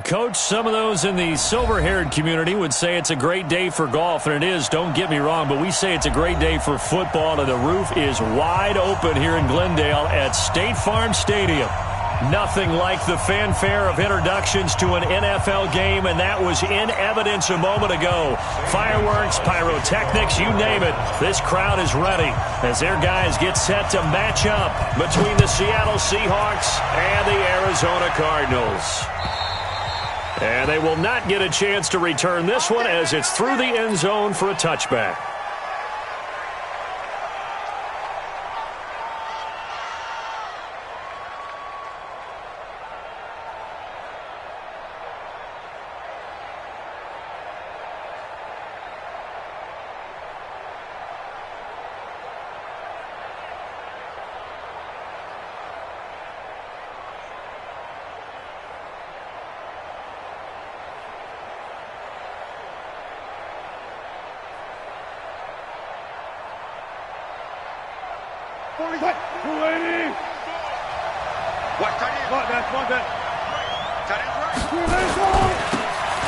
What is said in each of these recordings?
Coach, some of those in the silver-haired community would say it's a great day for golf, and it is, don't get me wrong, but we say it's a great day for football, and the roof is wide open here in Glendale at State Farm Stadium. Nothing like the fanfare of introductions to an NFL game, and that was in evidence a moment ago. Fireworks, pyrotechnics, you name it. This crowd is ready as their guys get set to match up between the Seattle Seahawks and the Arizona Cardinals. And they will not get a chance to return this one as it's through the end zone for a touchback.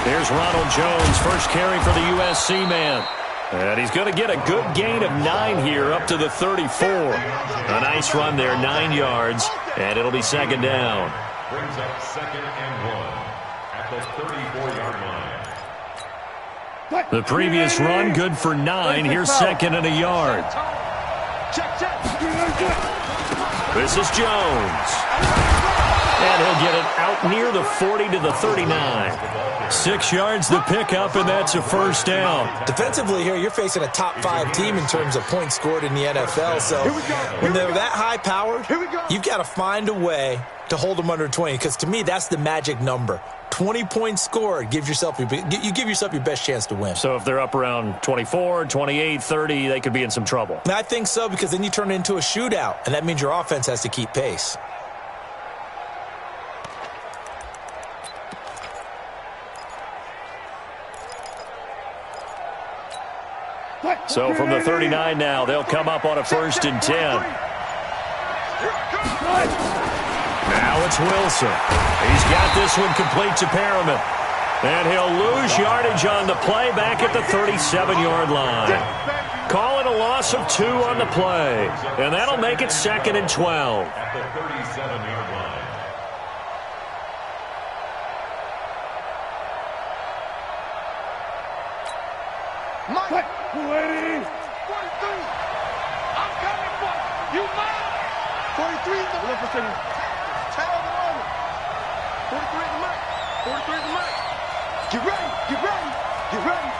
Here's Ronald Jones, first carry for the USC man. And he's going to get a good gain of 9 here up to the 34. A nice run there, 9 yards, and it'll be second down. Brings up second and 1 at the 34-yard line. The previous run, good for 9. Here's second and a yard. This is Jones. And he'll get it out near the 40 to the 39. 6 yards the pickup, and that's a first down. Defensively here, you're facing a top-5 team in terms of points scored in the NFL. So when they're that high-powered, you've got to find a way to hold them under 20, because to me, that's the magic number. 20 points scored, you give yourself your best chance to win. So if they're up around 24, 28, 30, they could be in some trouble. I think so, because then you turn it into a shootout, and that means your offense has to keep pace. So from the 39 now, they'll come up on a 1st and 10. Now it's Wilson. He's got this one complete to Perriman. And he'll lose yardage on the play back at the 37-yard line. Call it a loss of 2 on the play. And that'll make it 2nd and 12. At the 37-yard line. Mike, 43. I'm coming for you. Mike. 43 is the mic. Tell the moment. 43 is the mic. 43 is the mic. Get ready. Get ready. Get ready.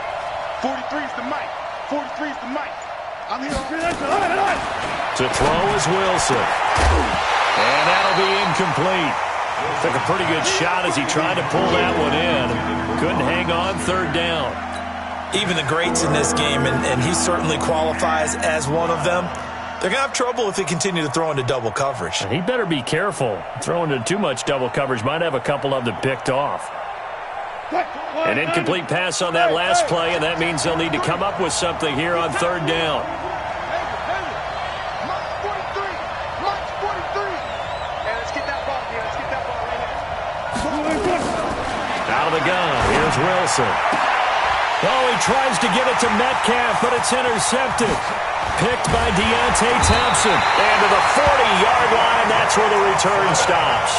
43 is the mic. 43 is the mic. I'm here. To throw is Wilson. And that'll be incomplete. Took a pretty good shot as he tried to pull that one in. Couldn't hang on, 3rd down. Even the greats in this game, and he certainly qualifies as one of them, they're going to have trouble if they continue to throw into double coverage. He better be careful. Throwing into too much double coverage might have a couple of them picked off. An incomplete pass on that last play, and that means they'll need to come up with something here on 3rd down. Out of the gun, here's Wilson. Oh, he tries to get it to Metcalf, but it's intercepted. Picked by Deontay Thompson. And to the 40-yard line, that's where the return stops.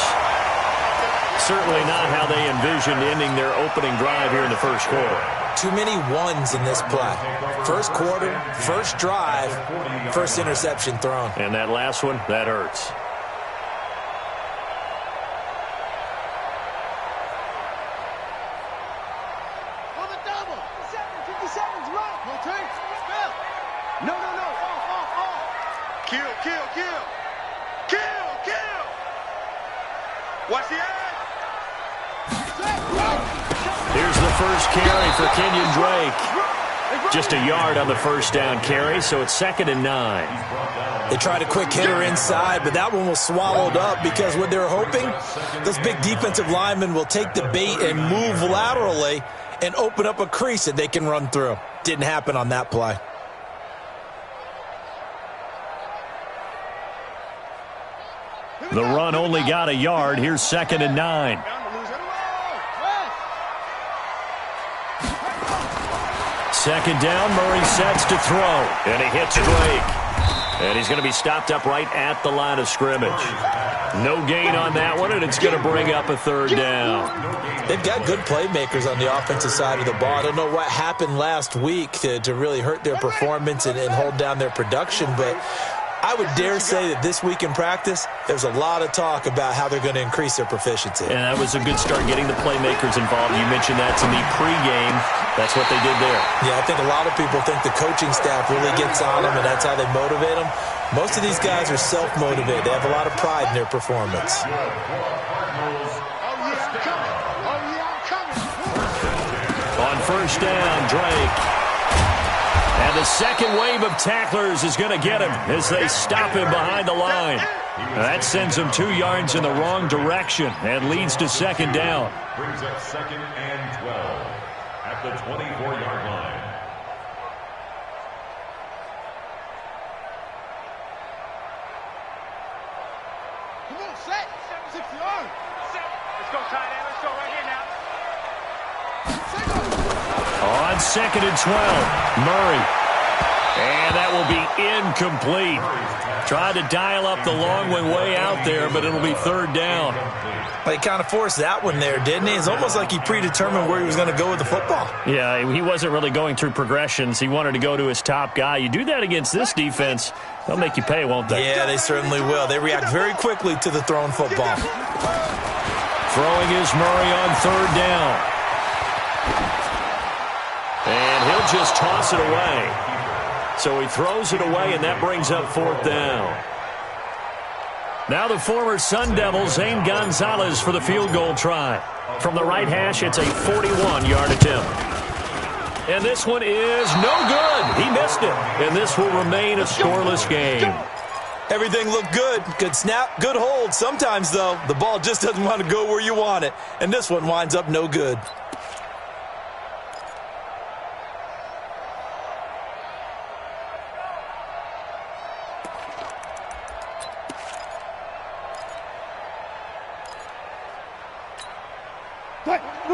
Certainly not how they envisioned ending their opening drive here in the first quarter. Too many ones in this play. First quarter, first drive, first interception thrown. And that last one, that hurts. Watch the edge. Here's the first carry for Kenyon Drake. Just a yard on the first down carry, so it's 2nd and 9. They tried a quick hitter inside, but that one was swallowed up because what they were hoping, those big defensive linemen will take the bait and move laterally and open up a crease that they can run through. Didn't happen on that play. The run only got a yard. Here's 2nd and 9. second down, Murray sets to throw, and he hits Drake. And he's going to be stopped up right at the line of scrimmage. No gain on that one, and it's going to bring up a third down. They've got good playmakers on the offensive side of the ball. I don't know what happened last week to really hurt their performance and hold down their production, but I would dare say that this week in practice, there's a lot of talk about how they're going to increase their proficiency. And that was a good start, getting the playmakers involved. You mentioned that to me pregame. That's what they did there. Yeah, I think a lot of people think the coaching staff really gets on them, and that's how they motivate them. Most of these guys are self-motivated. They have a lot of pride in their performance. On first down, Drake. And the second wave of tacklers is going to get him as they stop him behind the line. That sends him 2 yards in the wrong direction and leads to second down. Brings up 2nd and 12 at the 24-yard line. Come on, set. 6 yards. Let's go, tight end. Let's go right here now. On 2nd and 12, Murray. And that will be incomplete. Tried to dial up the long one way out there, but it'll be third down. Well, he kind of forced that one there, didn't he? It's almost like he predetermined where he was going to go with the football. Yeah, he wasn't really going through progressions. He wanted to go to his top guy. You do that against this defense, they'll make you pay, won't they? Yeah, they certainly will. They react very quickly to the thrown football. Throwing is Murray on third down. And he'll just toss it away. So he throws it away, and that brings up fourth down. Now the former Sun Devil, Zane Gonzalez, for the field goal try. From the right hash, it's a 41-yard attempt. And this one is no good. He missed it. And this will remain a scoreless game. Everything looked good. Good snap, good hold. Sometimes, though, the ball just doesn't want to go where you want it. And this one winds up no good.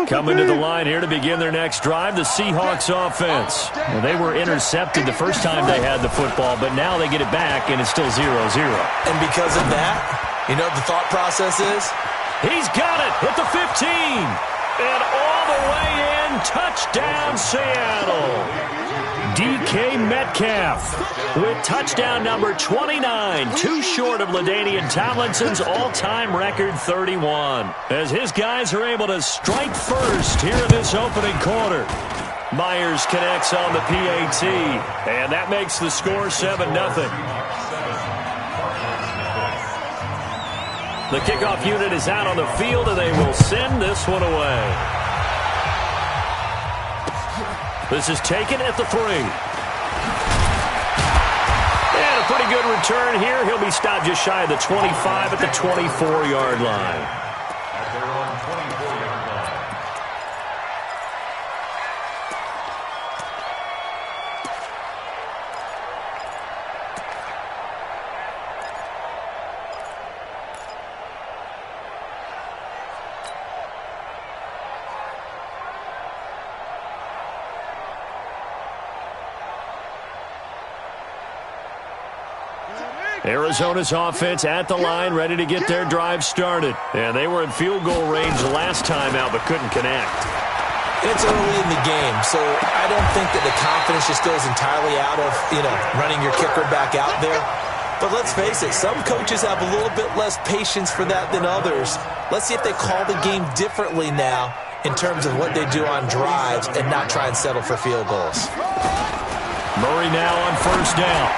Coming to the line here to begin their next drive, the Seahawks offense. Well, they were intercepted the first time they had the football, but now they get it back, and it's still 0-0. And because of that, you know what the thought process is? He's got it at the 15. And all the way in, touchdown Seattle. DK Metcalf with touchdown number 29, too short of LaDainian Tomlinson's all-time record 31. As his guys are able to strike first here in this opening quarter. Myers connects on the PAT, and that makes the score 7-0. The kickoff unit is out on the field, and they will send this one away. This is taken at the 3. And a pretty good return here. He'll be stopped just shy of the 25 at the 24-yard line. At their own 24-yard line. Arizona's offense at the line, ready to get their drive started. And they were in field goal range last time out, but couldn't connect. It's early in the game, so I don't think that the confidence just goes entirely out of, running your kicker back out there. But let's face it, some coaches have a little bit less patience for that than others. Let's see if they call the game differently now in terms of what they do on drives and not try and settle for field goals. Murray now on first down.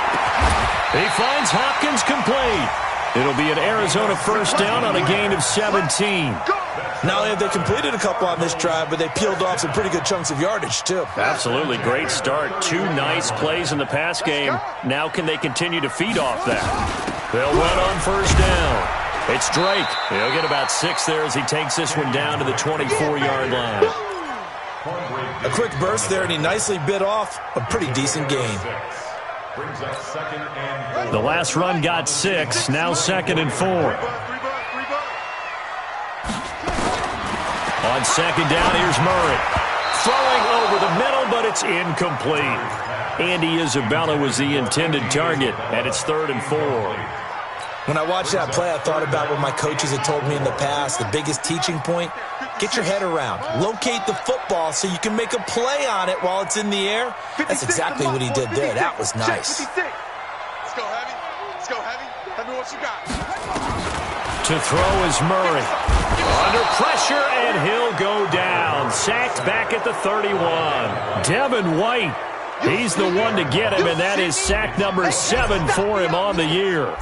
He finds Hopkins complete. It'll be an Arizona first down on a gain of 17. Not only have they completed a couple on this drive, but they peeled off some pretty good chunks of yardage, too. Absolutely. Great start. 2 nice plays in the pass game. Now can they continue to feed off that? They'll run on first down. It's Drake. He'll get about 6 there as he takes this one down to the 24-yard line. A quick burst there, and he nicely bit off a pretty decent gain. Brings up 2nd and 4. The last run got 6, now 2nd and 4. On second down, here's Murray. throwing over the middle, but it's incomplete. Andy Isabella was the intended target, and it's 3rd and 4. When I watched that play, I thought about what my coaches had told me in the past. The biggest teaching point, get your head around. Locate the football so you can make a play on it while it's in the air. That's exactly what he did there. That was nice. Let's go, Heavy. Let's go, Heavy. Tell me what you got. To throw is Murray. Under pressure, and he'll go down. Sacked back at the 31. Devin White, he's the one to get him, and that is sack number 7 for him on the year.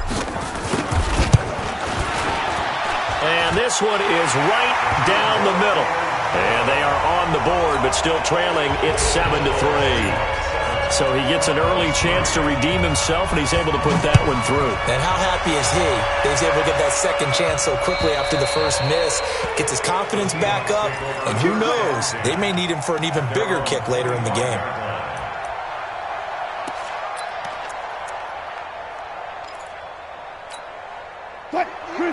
And this one is right down the middle. And they are on the board, but still trailing. It's 7-3. So he gets an early chance to redeem himself, and he's able to put that one through. And how happy is he that he's able to get that second chance so quickly after the first miss, gets his confidence back up, and who knows, they may need him for an even bigger kick later in the game.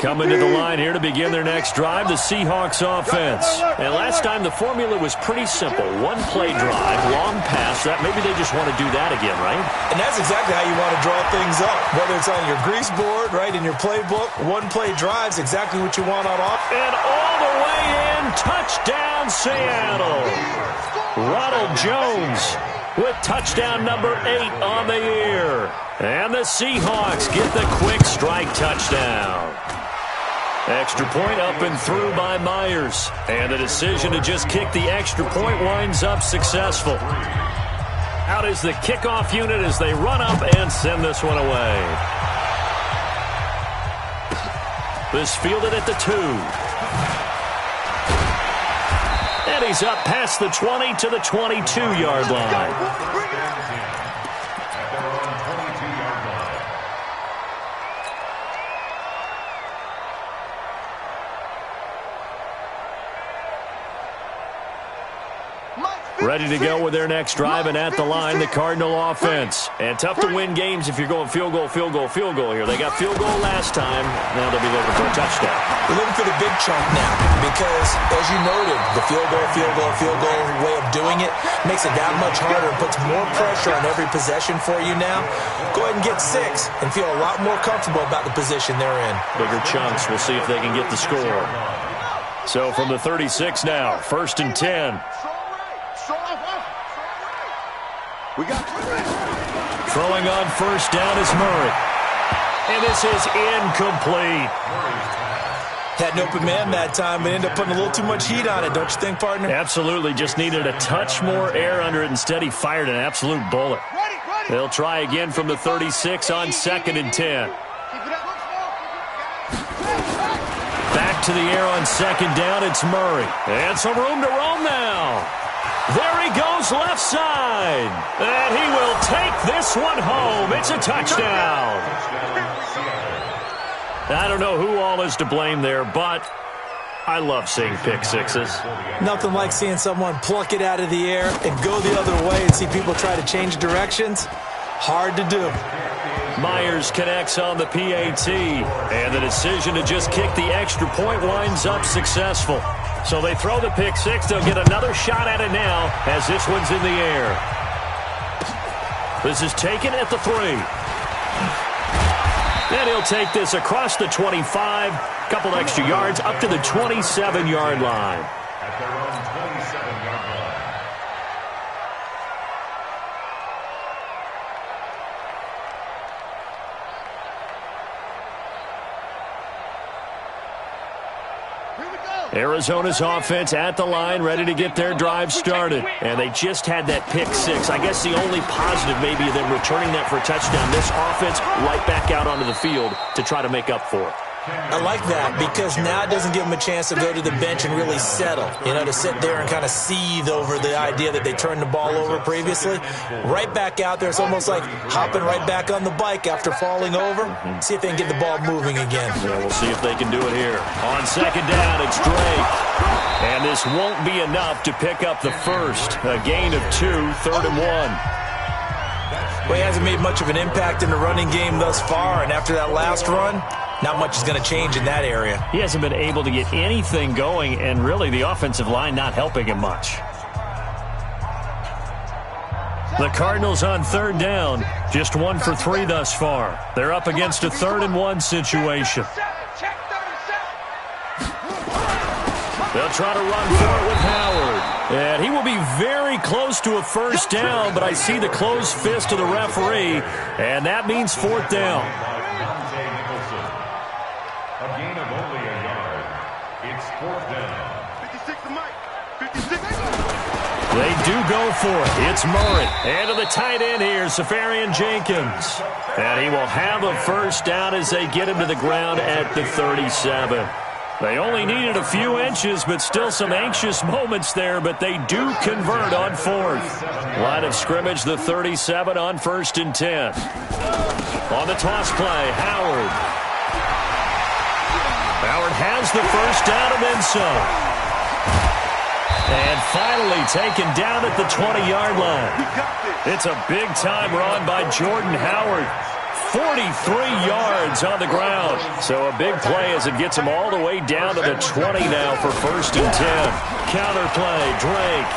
Coming to the line here to begin their next drive, the Seahawks offense. And last time the formula was pretty simple. One play drive, long pass. That maybe they just want to do that again, right? And that's exactly how you want to draw things up. Whether it's on your grease board, right, in your playbook, one play drive's exactly what you want on offense. And all the way in, touchdown Seattle. Ronald Jones with touchdown number 8 on the year. And the Seahawks get the quick strike touchdown. Extra point up and through by Myers. And the decision to just kick the extra point winds up successful. Out is the kickoff unit as they run up and send this one away. This fielded at the 2. And he's up past the 20 to the 22-yard line. Ready to go with their next drive, and at the line, the Cardinal offense. And tough to win games if you're going field goal, field goal, field goal here. They got field goal last time. Now they'll be looking for a touchdown. They're looking for the big chunk now because, as you noted, the field goal way of doing it makes it that much harder and puts more pressure on every possession for you now. Go ahead and get 6 and feel a lot more comfortable about the position they're in. Bigger chunks. We'll see if they can get the score. So from the 36 now, 1st and 10. Throwing on first down is Murray. And this is incomplete. Had an open man that time, but ended up putting a little too much heat on it, don't you think, partner? Absolutely. Just needed a touch more air under it. Instead, he fired an absolute bullet. They'll try again from the 36 on 2nd and 10. Back to the air on 2nd down. It's Murray. And some room to roam now. There he goes left side. And he will take this one home. It's a touchdown. I don't know who all is to blame there, but I love seeing pick sixes. Nothing like seeing someone pluck it out of the air and go the other way and see people try to change directions. Hard to do. Myers connects on the PAT, and the decision to just kick the extra point winds up successful. So they throw the pick six. They'll get another shot at it now as this one's in the air. This is taken at the 3. And he'll take this across the 25, couple extra yards up to the 27-yard line. At their own 27-yard line. Arizona's offense at the line, ready to get their drive started. And they just had that pick six. I guess the only positive maybe of them returning that for a touchdown. This offense right back out onto the field to try to make up for it. I like that because now it doesn't give them a chance to go to the bench and really settle, to sit there and kind of seethe over the idea that they turned the ball over previously. Right back out there, it's almost like hopping right back on the bike after falling over. See if they can get the ball moving again. Yeah, we'll see if they can do it here. On 2nd down, it's Drake. And this won't be enough to pick up the first. A gain of 2, 3rd and 1. Well, he hasn't made much of an impact in the running game thus far, and after that last run, not much is going to change in that area. He hasn't been able to get anything going, and really the offensive line not helping him much. The Cardinals on third down, just 1 for 3 thus far. They're up against a 3rd-and-1 situation. They'll try to run for it with Howard. And he will be very close to a first down, but I see the closed fist of the referee, and that means 4th down. A gain of only a yard. It's 4th down. 56 to Mike. 56. They do go for it. It's Murray. And to the tight end here, Safarian Jenkins. And he will have a first down as they get him to the ground at the 37. They only needed a few inches, but still some anxious moments there, but they do convert on 4th. Line of scrimmage, the 37 on 1st and 10. On the toss play, Howard. Howard has the first down and then some. And finally taken down at the 20-yard line. It's a big-time run by Jordan Howard. 43 yards on the ground. So a big play as it gets him all the way down to the 20 now for 1st and 10. Counter play, Drake.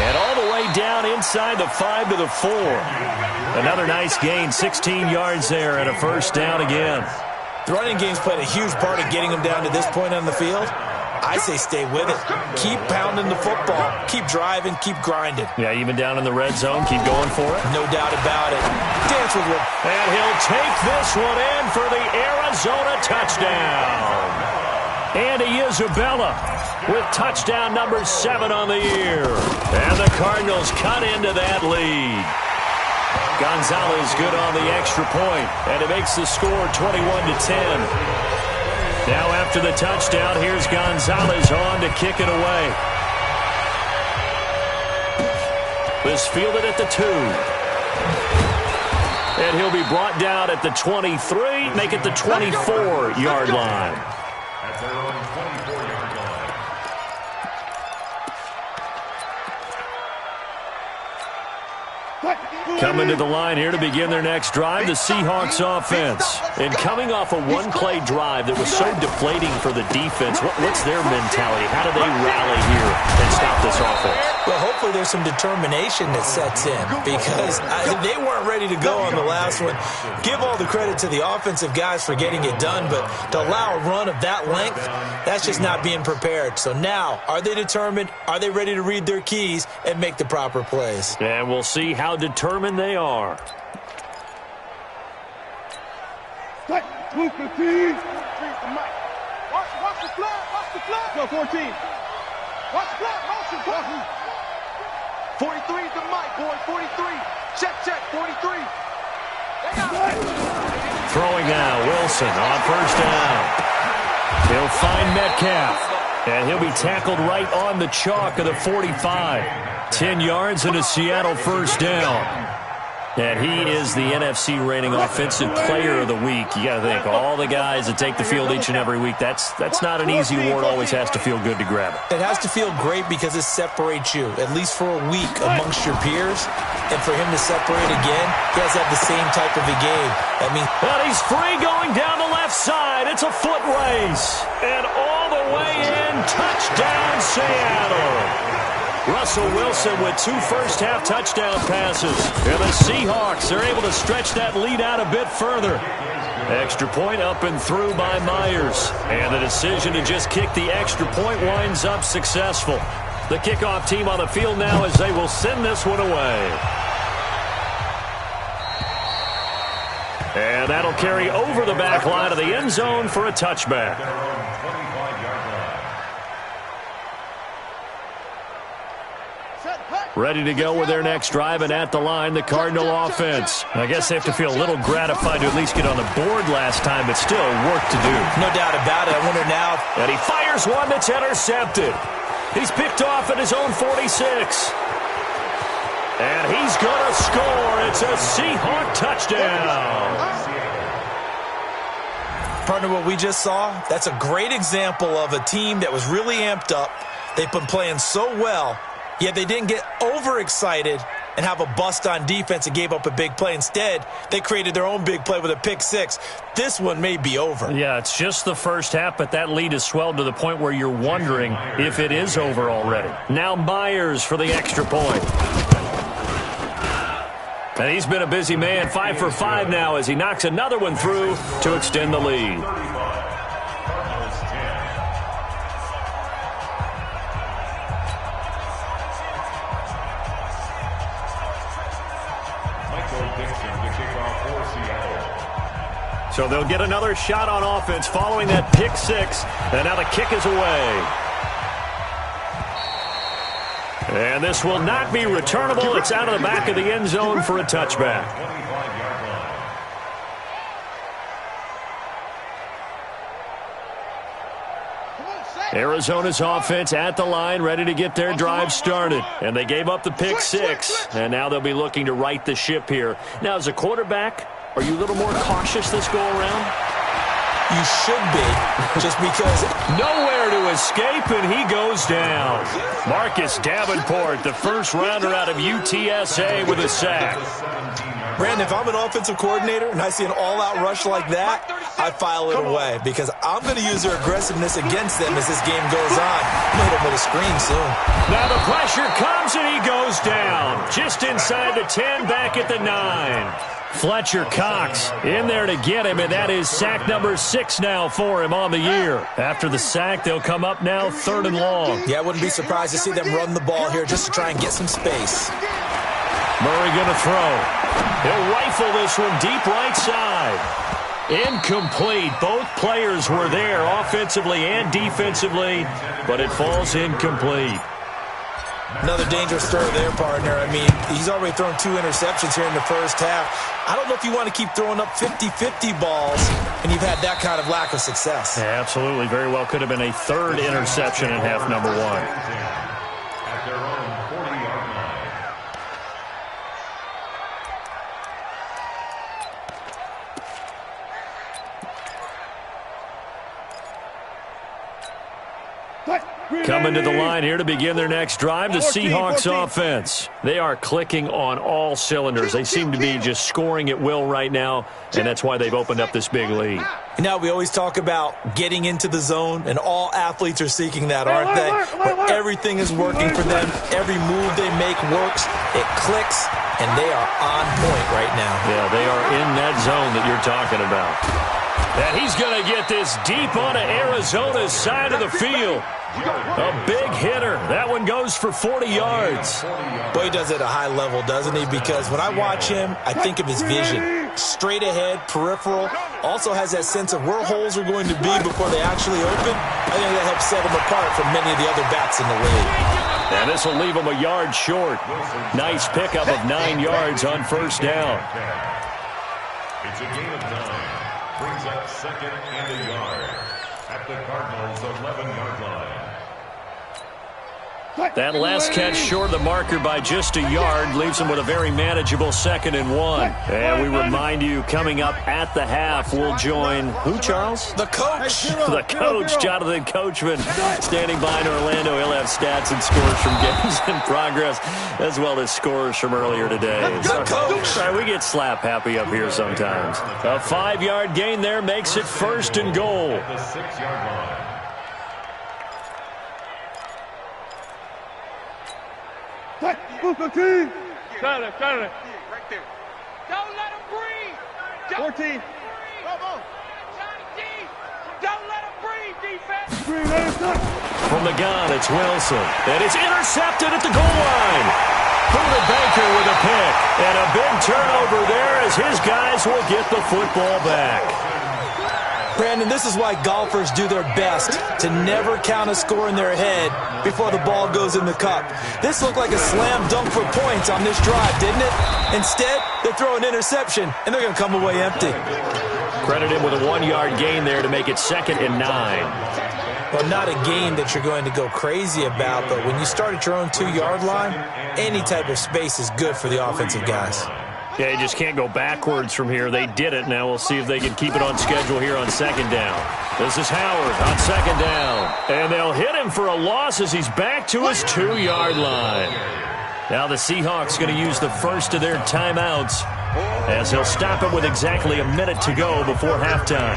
And all the way down inside the 5 to the 4. Another nice gain, 16 yards there and a first down again. The running game's played a huge part of getting them down to this point on the field. I say stay with it. Keep pounding the football. Keep driving. Keep grinding. Yeah, even down in the red zone, keep going for it. No doubt about it. Dance with it. And he'll take this one in for the Arizona touchdown. Andy Isabella with touchdown number 7 on the year. And the Cardinals cut into that lead. Gonzalez good on the extra point, and it makes the score 21-10. Now after the touchdown, here's Gonzalez on to kick it away. This fielded at the 2. And he'll be brought down at the 23, make it the 24-yard line. At their own 24-yard line. Coming to the line here to begin their next drive, the Seahawks offense. And coming off a one-play drive that was so deflating for the defense, what's their mentality? How do they rally here and stop this offense? Well, hopefully there's some determination that sets in because they weren't ready to go on the last one. Give all the credit to the offensive guys for getting it done, but to allow a run of that length, that's just not being prepared. So now, are they determined? Are they ready to read their keys and make the proper plays? And we'll see how determined they are. Watch the flag. Watch the flag. Go 14. Watch the flag. Motion. 43 is the mic, boy. 43. Check. 43. Throwing now, Wilson on first down. He'll find Metcalf, and he'll be tackled right on the chalk of the 45. 10 yards and a Seattle first down. And he is the NFC reigning offensive player of the week. You got to think, all the guys that take the field each and every week, that's not an easy award. Always has to feel good to grab it. It has to feel great because it separates you, at least for a week, amongst your peers. And for him to separate again, he has to have the same type of a game. And he's free going down the left side. It's a foot race. And all the way in, touchdown Seattle. Russell Wilson with 2 first-half touchdown passes. And the Seahawks are able to stretch that lead out a bit further. Extra point up and through by Myers. And the decision to just kick the extra point winds up successful. The kickoff team on the field now as they will send this one away. And that'll carry over the back line of the end zone for a touchback. Ready to go with their next drive, and at the line, the Cardinal offense. I guess they have to feel a little gratified to at least get on the board last time, but still work to do. No doubt about it. I wonder now. And he fires one that's intercepted. He's picked off at his own 46. And he's going to score. It's a Seahawk touchdown. Partner, what we just saw, that's a great example of a team that was really amped up. They've been playing so well, yet they didn't get overexcited and have a bust on defense and gave up a big play. Instead, they created their own big play with a pick six. This one may be over. Yeah, it's just the first half, but that lead has swelled to the point where you're wondering if it is over already. Now Myers for the extra point. And he's been a busy man, 5 for 5 now as he knocks another one through to extend the lead. So they'll get another shot on offense following that pick six. And now the kick is away. And this will not be returnable. It's out of the back of the end zone for a touchback. Arizona's offense at the line, ready to get their drive started. And they gave up the pick six. And now they'll be looking to right the ship here. Now, as a quarterback, are you a little more cautious this go-around? You should be, just because. Nowhere to escape, and he goes down. Marcus Davenport, the first rounder out of UTSA with a sack. Brandon, if I'm an offensive coordinator and I see an all-out rush like that, I file it away because I'm going to use their aggressiveness against them as this game goes on. I'm going to hit him with a screen soon. Now the pressure comes, and he goes down. Just inside the 10, back at the 9. Fletcher Cox in there to get him, and that is sack number 6 now for him on the year. After the sack, they'll come up now 3rd and long. Yeah, I wouldn't be surprised to see them run the ball here just to try and get some space. Murray going to throw. He'll rifle this one deep right side. Incomplete. Both players were there offensively and defensively, but it falls incomplete. Another dangerous throw there, partner. I mean, he's already thrown 2 interceptions here in the first half. I don't know if you want to keep throwing up 50-50 balls, and you've had that kind of lack of success. Yeah, absolutely. Very well could have been a 3rd interception in half number 1. At their own 40-yard line. Coming to the line here to begin their next drive, the Seahawks offense. They are clicking on all cylinders. They seem to be just scoring at will right now, and that's why they've opened up this big lead. You know, we always talk about getting into the zone, and all athletes are seeking that, aren't they? But everything is working for them. Every move they make works. It clicks, and they are on point right now. Yeah, they are in that zone that you're talking about. And he's going to get this deep onto Arizona's side of the field. A big hitter. That one goes for 40 yards. Boy, he does it at a high level, doesn't he? Because when I watch him, I think of his vision. Straight ahead, peripheral. Also has that sense of where holes are going to be before they actually open. I think that helps set him apart from many of the other backs in the league. And this will leave him a yard short. Nice pickup of 9 yards on first down. It's a gain of 9. Brings up 2nd and a yard at the Cardinals' 11-yard line. That last catch short of the marker by just a yard leaves him with a very manageable 2nd and 1. And we remind you, coming up at the half, we'll join who, Charles? The coach. The coach, Jonathan Coachman, standing by in Orlando. He'll have stats and scores from games in progress, as well as scores from earlier today. The coach. Sorry, we get slap happy up here sometimes. A 5-yard gain there makes it 1st and goal. The 6-yard line. Saturday. Right there. Don't let him breathe. 14. Come on. Johnny D. Don't let him breathe, defense. From the gun, it's Wilson. And it's intercepted at the goal line. Buda Baker with a pick. And a big turnover there as his guys will get the football back. Brandon, this is why golfers do their best to never count a score in their head before the ball goes in the cup. This looked like a slam dunk for points on this drive, didn't it? Instead, they throw an interception, and they're going to come away empty. Credit him with a 1-yard gain there to make it 2nd and 9. Well, not a gain that you're going to go crazy about, but when you start at your own 2-yard line, any type of space is good for the offensive guys. Yeah, you just can't go backwards from here. They did it. Now we'll see if they can keep it on schedule here on 2nd down. This is Howard on 2nd down. And they'll hit him for a loss as he's back to his 2-yard line. Now the Seahawks going to use the first of their timeouts as he'll stop it with exactly a minute to go before halftime.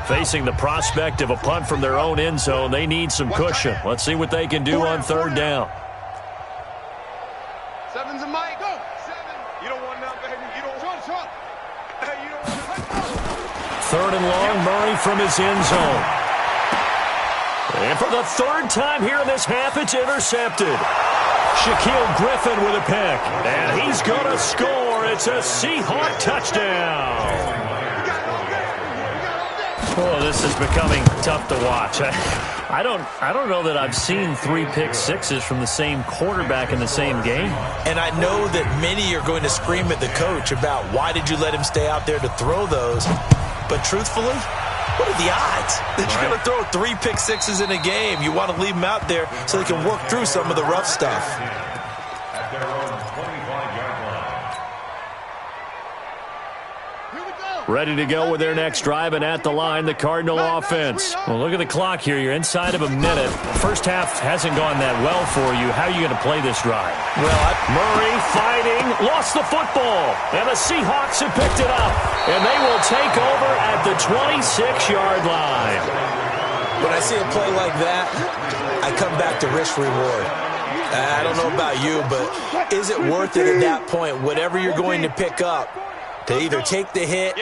Facing the prospect of a punt from their own end zone, they need some cushion. Let's see what they can do on third down. Seven's a mic. Go. Seven. You don't want none, baby. You don't want shot. Hey, you don't want. Third and long, Murray from his end zone. And for the third time here in this half, it's intercepted. Shaquille Griffin with a pick. And he's going to score. It's a Seahawk touchdown. Oh, this is becoming tough to watch. I don't know that I've seen 3 pick sixes from the same quarterback in the same game. And I know that many are going to scream at the coach about why did you let him stay out there to throw those. But truthfully, what are the odds that you're going to throw 3 pick sixes in a game? You want to leave them out there so they can work through some of the rough stuff. At their own 25-yard line. Ready to go with their next drive, and at the line, the Cardinal offense. Well, look at the clock here. You're inside of a minute. First half hasn't gone that well for you. How are you going to play this drive? Well, Murray fighting, lost the football, and the Seahawks have picked it up, and they will take over at the 26-yard line. When I see a play like that, I come back to risk-reward. I don't know about you, but is it worth it at that point, whatever you're going to pick up, to either take the hit,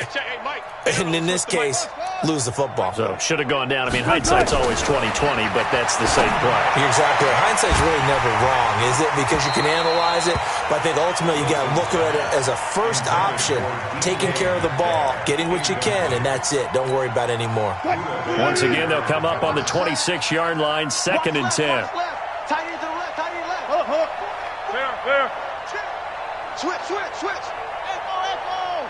and in this case, lose the football? So, should have gone down. I mean, hindsight's always 20/20, but that's the same play. You're exactly right. Hindsight's really never wrong, is it? Because you can analyze it, but I think ultimately you got to look at it as a first option, taking care of the ball, getting what you can, and that's it. Don't worry about it anymore. Once again, they'll come up on the 26-yard line, 2nd and 10. Tight end to the left, tight end left. Fair. Switch. Echo.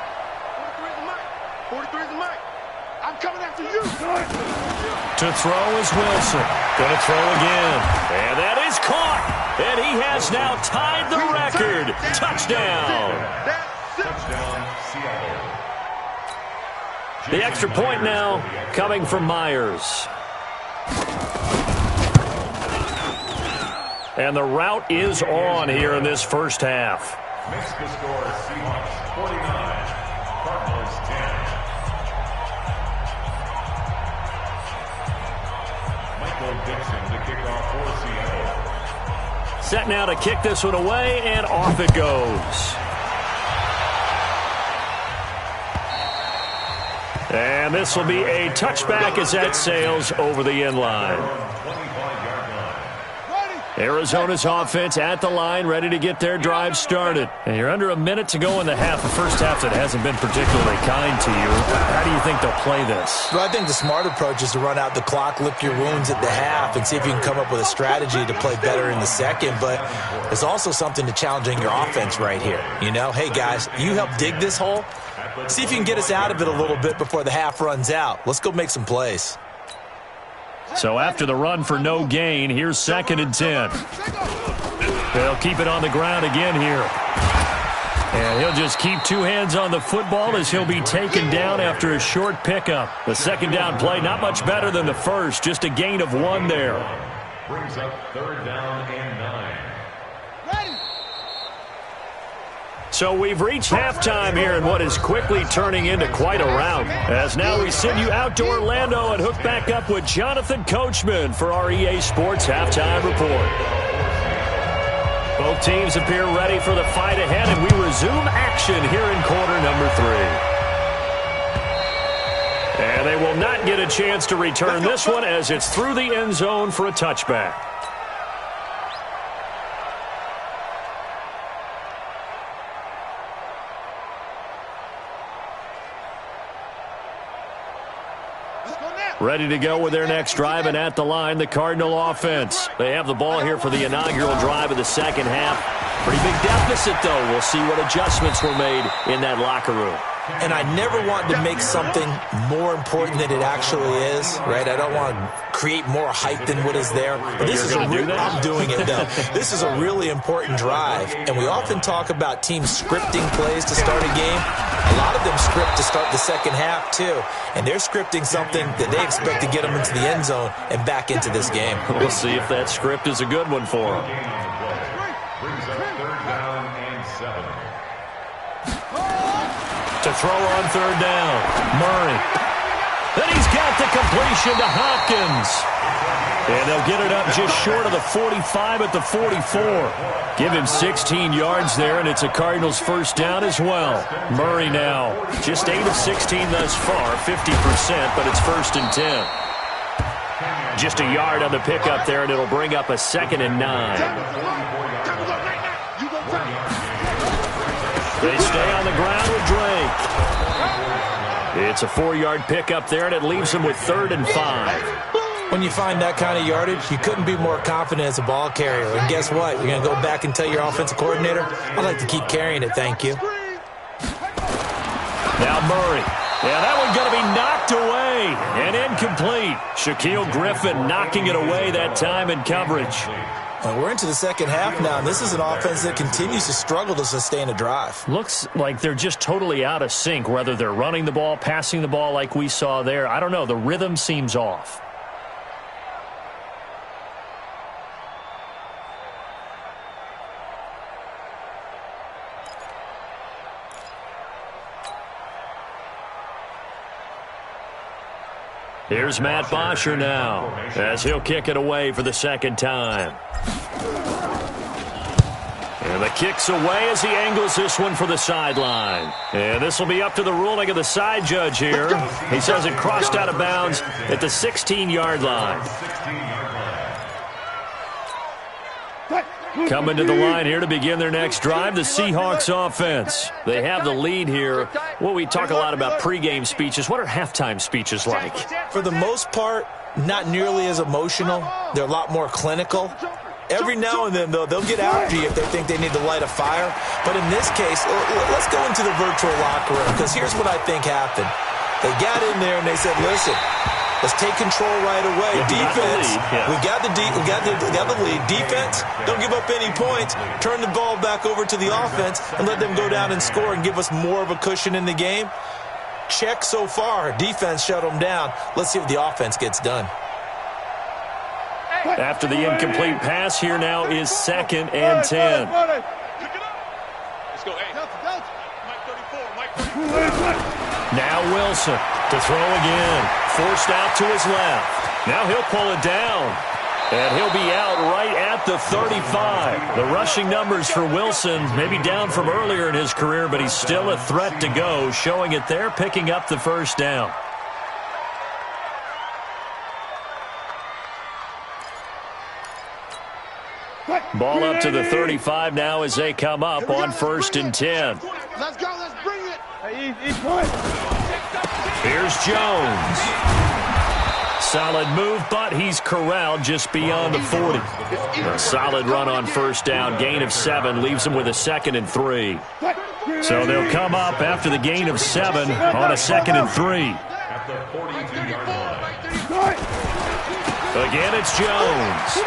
43 is the mic. I'm coming after you. To throw is Wilson. Going to throw again. And that is caught. And he has now tied the record. Touchdown. Touchdown, Seattle. The extra point now coming from Myers. And the route is on here in this first half. Makes the score Seahawks 49, Cardinals 10. Michael Dixon to kick off for Seattle. Set now to kick this one away, and off it goes. And this will be a touchback as that sails over the end line. Arizona's offense at the line, ready to get their drive started. And you're under a minute to go in the half, a first half that hasn't been particularly kind to you. How do you think they'll play this? Well, I think the smart approach is to run out the clock, lick your wounds at the half, and see if you can come up with a strategy to play better in the second. But there's also something to challenging your offense right here. You know, hey, guys, you help dig this hole. See if you can get us out of it a little bit before the half runs out. Let's go make some plays. So after the run for no gain, here's 2nd and 10. They'll keep it on the ground again here. And he'll just keep 2 hands on the football as he'll be taken down after a short pickup. The second down play, not much better than the first, just a gain of 1 there. Brings up 3rd down and 9. So we've reached halftime here in what is quickly turning into quite a rout. As now we send you out to Orlando and hook back up with Jonathan Coachman for our EA Sports Halftime Report. Both teams appear ready for the fight ahead, and we resume action here in quarter number 3. And they will not get a chance to return this one as it's through the end zone for a touchback. Ready to go with their next drive, and at the line, the Cardinal offense. They have the ball here for the inaugural drive of the second half. Pretty big deficit, though. We'll see what adjustments were made in that locker room. And I never want to make something more important than it actually is, right? I don't want to create more hype than what is there. But this is I'm doing it, though. This is a really important drive. And we often talk about teams scripting plays to start a game. A lot of them script to start the second half, too. And they're scripting something that they expect to get them into the end zone and back into this game. We'll see if that script is a good one for them. Brings up 3rd down and 7. To throw on 3rd down, Murray. Then he's got the completion to Hopkins. And they'll get it up just short of the 45 at the 44. Give him 16 yards there, and it's a Cardinals first down as well. Murray now just 8 of 16 thus far, 50%, but it's 1st and 10. Just a yard on the pickup there, and it'll bring up a 2nd and 9. They stay on the ground with Drake. It's a 4-yard pickup there, and it leaves them with 3rd and 5. When you find that kind of yardage, you couldn't be more confident as a ball carrier. And guess what? You're going to go back and tell your offensive coordinator, I'd like to keep carrying it, thank you. Now Murray. Yeah, that one's going to be knocked away and incomplete. Shaquille Griffin knocking it away that time in coverage. Well, we're into the second half now, and this is an offense that continues to struggle to sustain a drive. Looks like they're just totally out of sync, whether they're running the ball, passing the ball like we saw there. I don't know. The rhythm seems off. Here's Matt Bosher now, as he'll kick it away for the 2nd time. And the kick's away as he angles this one for the sideline. And this will be up to the ruling of the side judge here. He says it crossed out of bounds at the 16-yard line. Coming to the line here to begin their next drive, the Seahawks offense. They have the lead here. Well, we talk a lot about pregame speeches. What are halftime speeches like? For the most part, not nearly as emotional. They're a lot more clinical. Every now and then, though, they'll get after you if they think they need to light a fire. But in this case, let's go into the virtual locker room, because here's what I think happened. They got in there and they said, listen, let's take control right away. Defense, we got the lead. Defense, don't give up any points. Turn the ball back over to the offense and let them go down and score and give us more of a cushion in the game. Check so far. Defense shut them down. Let's see if the offense gets done. After the incomplete pass, here now is 2nd and 10. Let's go. Hey, Mike 34. Now Wilson to throw again. Forced out to his left. Now he'll pull it down. And he'll be out right at the 35. The rushing numbers for Wilson maybe down from earlier in his career, but he's still a threat to go, showing it there, picking up the 1st down. Ball up to the 35 now as they come up on 1st and 10. Let's go, let's bring it. Here's Jones. Solid move, but he's corralled just beyond the 40. A solid run on 1st down. Gain of 7 leaves him with a 2nd and 3. So they'll come up after the gain of 7 on a 2nd and 3. At the 42-yard line. Again, it's Jones.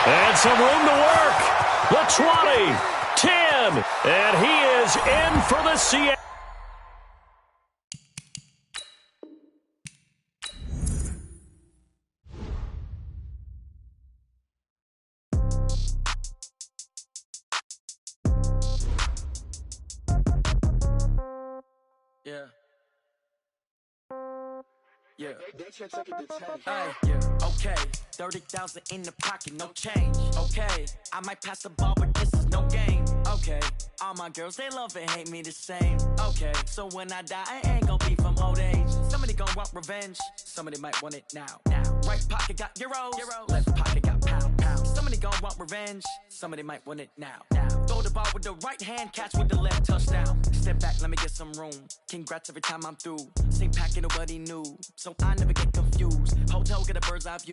And some room to work. The 20, 10, and he is in for the Seattle. Yeah. Hey, yeah. Okay. 30,000 in the pocket, no change. Okay. I might pass the ball, but this is no game. Okay. All my girls, they love and hate me the same. Okay. So when I die, I ain't gonna be from old age. Somebody gonna want revenge. Somebody might want it now. Right pocket got euros. Left pocket got pound. Somebody gonna want revenge. Somebody might want it now. Throw the ball with the right hand, catch with the left, touchdown. Step back, let me get some room. Congrats every time I'm through. Same packet, nobody knew. So I never get confused. Hotel, get a bird's eye view.